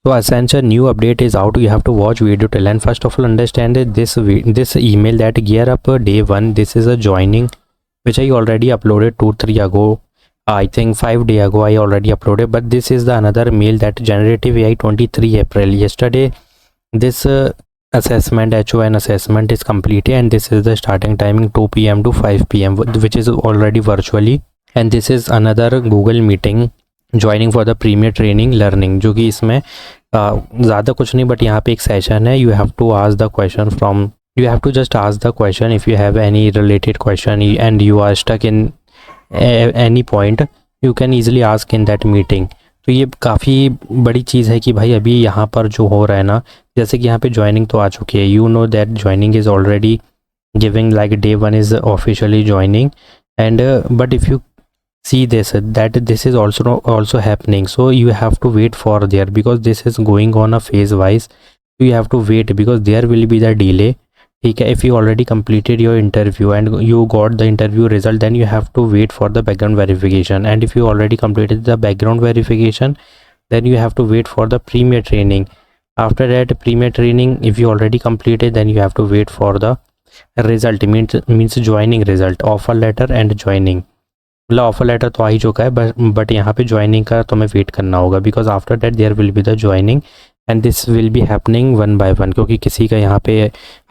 So Accenture new update is out. You have to watch video till end. First of all, understand that this email that gear up day 1. This is a joining which I already uploaded 2-3 ago. I think 5 days ago I already uploaded. But this is the another mail that generative AI 23 April. Yesterday this assessment HON assessment is completed, and this is the starting timing 2 PM to 5 PM, which is already virtually. And this is another Google meeting joining for the premier training learning, जो कि इसमें ज़्यादा कुछ नहीं, but यहाँ पे एक session है. You have to ask the question from, you have to just ask the question if you have any related question and you are stuck in any point, you can easily ask in that meeting. तो ये काफ़ी बड़ी चीज़ है कि भाई अभी यहाँ पर जो हो रहा है ना, जैसे कि यहाँ पे ज्वाइनिंग तो आ चुकी है. You know that joining is already giving, like day 1 is officially joining, and but if you see this, that this is also happening, so you have to wait for there, because this is going on a phase wise. You have to wait because there will be the delay. Okay, if you already completed your interview and you got the interview result, then you have to wait for the background verification, and if you already completed the background verification, then you have to wait for the premier training. After that premier training, if you already completed, then you have to wait for the result, means joining result, offer letter and joining. मतलब offer letter तो आ ही चुका है, but यहाँ पे joining का तुम्हें wait करना होगा, because after that there will be the joining, and this will be happening 1 by 1, क्योंकि किसी का यहाँ पे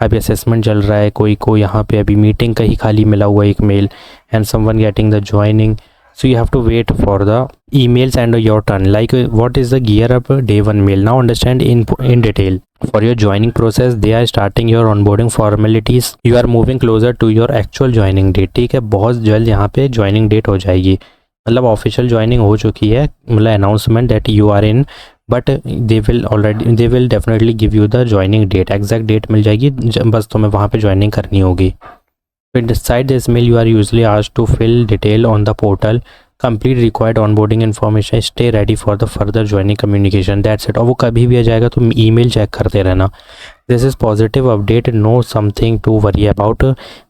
अभी असेसमेंट चल रहा है, कोई को यहाँ पे अभी मीटिंग का ही खाली मिला हुआ एक mail, and someone getting the joining. So you have to wait for the emails and your turn. Like what is the gear up day 1 mail? Now understand in detail. For your joining process, they are starting your onboarding formalities. You are moving closer to your actual joining date. ठीक है, बहुत जल्द यहाँ पे joining date हो जाएगी. मतलब official joining हो चुकी है, मतलब announcement that you are in, but they will definitely give you the joining date. Exact date मिल जाएगी, बस तुम्हें वहाँ पे ज्वाइनिंग करनी होगी. Inside this mail, you are usually asked to fill detail on the portal, complete required onboarding information, stay ready for the further joining communication. That's it. और वो कभी भी आ जाएगा, तुम email चेक करते रहना. This is positive update, no something to worry about.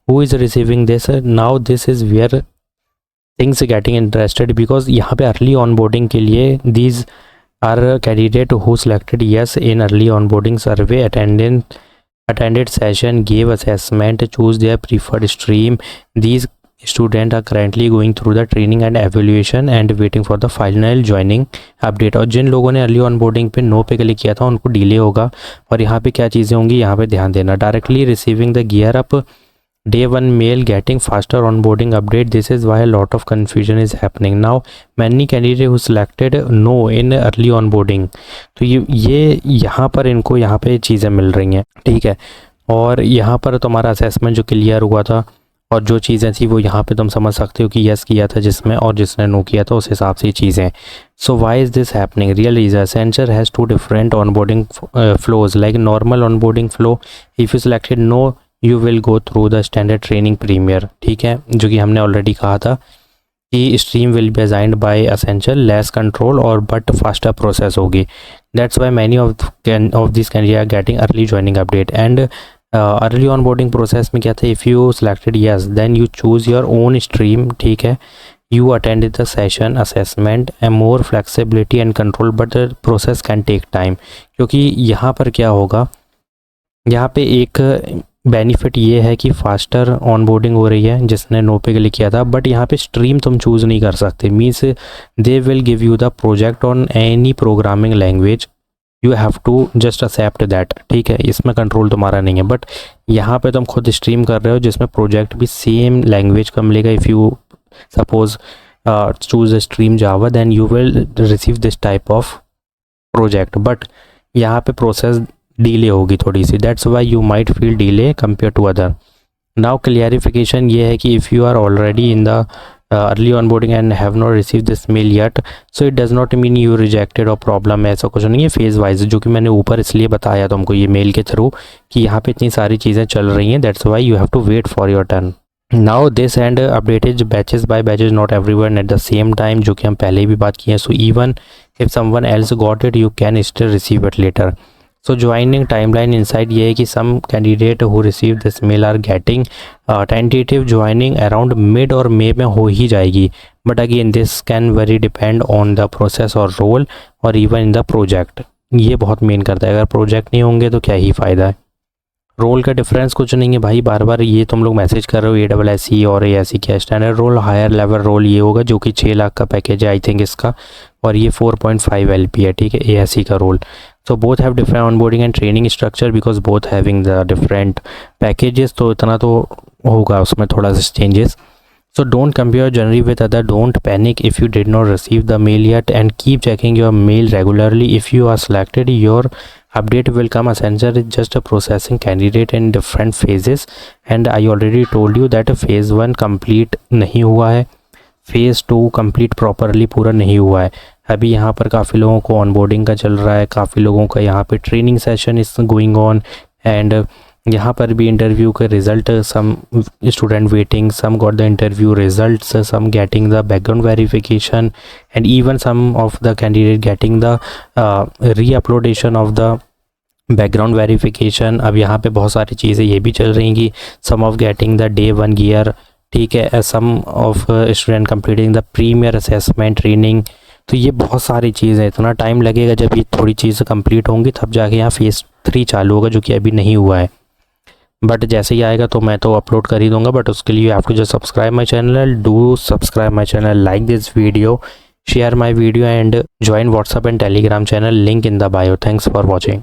Who is receiving this? Now this is where things getting interested, because यहाँ पे early onboarding के लिए these are candidate who selected yes in early onboarding survey, attended session, gave assessment, choose their preferred stream. These students are currently going through the training and evaluation and waiting for the final joining update. और जिन लोगों ने early onboarding पे no पे click किया था उनको delay होगा, और यहाँ पे क्या चीज़ें होंगी यहाँ पे ध्यान देना. Directly receiving the gear up day 1 mail, getting faster onboarding update. This is why a lot of confusion is happening now. Many candidates who selected no in early onboarding, तो ये यहाँ पर इनको यहाँ पे चीज़ें मिल रही हैं. ठीक है, और यहाँ पर तुम्हारा असेसमेंट जो क्लियर हुआ था और जो चीज़ें थी वो यहाँ पे तुम समझ सकते हो कि यस किया था जिसमें, और जिसने नो किया था उस हिसाब से चीज़ें. So why is this happening? Real reason, Accenture has 2 different onboarding flows, like normal onboarding flow. If you selected no, you will go through the standard training premier. ठीक है, जो कि हमने ऑलरेडी कहा था कि stream will be assigned by Accenture, less control और but faster process होगी. That's why many of this candidate are getting early joining update. And early onboarding process में क्या था, if you selected yes, then you choose your own stream. ठीक है, you attended the session, assessment and more flexibility and control, but the process can take time. क्योंकि यहाँ पर क्या होगा, यहाँ पे एक बेनिफिट ये है कि फास्टर ऑनबोर्डिंग हो रही है जिसने नो पे क्लिक किया था, बट यहाँ पे स्ट्रीम तुम चूज़ नहीं कर सकते. Means they will give you the project on any programming language, you have to just accept that. ठीक है, इसमें कंट्रोल तुम्हारा नहीं है, बट यहाँ पे तुम खुद स्ट्रीम कर रहे हो जिसमें प्रोजेक्ट भी सेम लैंग्वेज का मिलेगा. If you suppose choose stream Java, then you will receive this type of project, but यहाँ पे प्रोसेस डिले होगी थोड़ी सी. That's why you might feel delay compare to other. Now clarification ये है कि if you are already in the early onboarding and have not receive this mail yet, so it does not mean you rejected और problem है, ऐसा कुछ नहीं है. Phase wise, जो कि मैंने ऊपर इसलिए बताया तुमको ये मेल के थ्रू कि यहाँ पे इतनी सारी चीज़ें चल रही हैं. That's why you have to wait for your turn. Now this and updated batches by batches, not everyone at the same time, जो कि हम पहले ही भी बात की है. So even if someone else got it, you can still receive it later. So joining timeline inside ये है कि some candidate who receive this mail are getting tentative joining around mid और मे में हो ही जाएगी, but again this can very depend on the process और role और even in the project. ये बहुत मेन करता है। अगर प्रोजेक्ट नहीं होंगे तो क्या ही फ़ायदा है। रोल का डिफरेंस कुछ नहीं है भाई, बार बार ये तुम लोग मैसेज कर रहे हो ASSE और ASE क्या standard role, higher level role ये होगा जो कि 6 लाख का पैकेज है आई थिंक इसका, और ये 4.5 LP है, ठीक है, ASE का रोल। So both have different onboarding and training structure because both having the different packages, तो इतना तो होगा उसमें थोड़ा सा changes. So don't compare journey with other. Don't panic if you did not receive the mail yet, and keep checking your mail regularly. If you are selected, your update will come. Accenture is just a processing candidate in different phases, and I already told you that phase 1 complete नहीं हुआ है, phase 2 complete properly पूरा नहीं हुआ है। अभी यहाँ पर काफ़ी लोगों को ऑनबोर्डिंग का चल रहा है, काफ़ी लोगों का यहाँ पे training session is going on, and यहाँ पर भी इंटरव्यू के result, some student waiting, some got the interview results, some getting the background verification, and even some of the candidate getting the reuploadation of the background verification. अब यहाँ पे बहुत सारी चीज़ें ये भी चल रही हैं कि some of getting the Day 1 gear, ठीक है, some of student completing the premier assessment training. तो ये बहुत सारी चीज़ें, इतना टाइम लगेगा, जब ये थोड़ी चीज़ें कंप्लीट होंगी तब जाके यहाँ फेज़ 3 चालू होगा, जो कि अभी नहीं हुआ है। बट जैसे ही आएगा तो मैं तो अपलोड कर ही दूंगा, बट उसके लिए you have to just subscribe my channel, do subscribe my channel, like this video, share my video and join WhatsApp and Telegram channel, link in the bio. Thanks for watching.